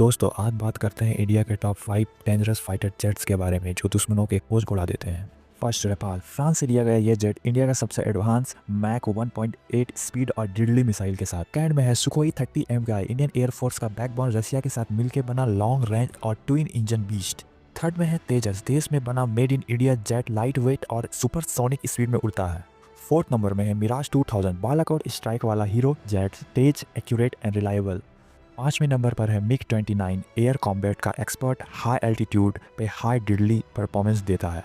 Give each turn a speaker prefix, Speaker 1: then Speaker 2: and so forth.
Speaker 1: दोस्तों आज बात करते हैं इंडिया के टॉप 5 डेंजरस फाइटर जेट्स के बारे में जो दुश्मनों के होश उड़ा देते हैं। फर्स्ट रफाल, फ्रांस से लिया गया ये जेट इंडिया का सबसे एडवांस मैक 1.8 स्पीड और डिडली मिसाइल के साथ। सेकंड में है सुखोई 30 MKI, इंडियन एयरफोर्स का बैकबोन, रशिया के साथ मिलकर बना लॉन्ग रेंज और ट्विन इंजन बीस्ट। थर्ड में है तेजस, देश में बना made in India jet, light weight और सुपरसोनिक स्पीड में उड़ता है। फोर्थ नंबर में है मिराज 2000, बालाकोट स्ट्राइक वाला hero jet, Tej, accurate and reliable. पाँचवें नंबर पर है मिग 29, एयर कॉम्बैट का एक्सपर्ट, हाई एल्टीट्यूड पे हाई डिडली परफॉर्मेंस देता है।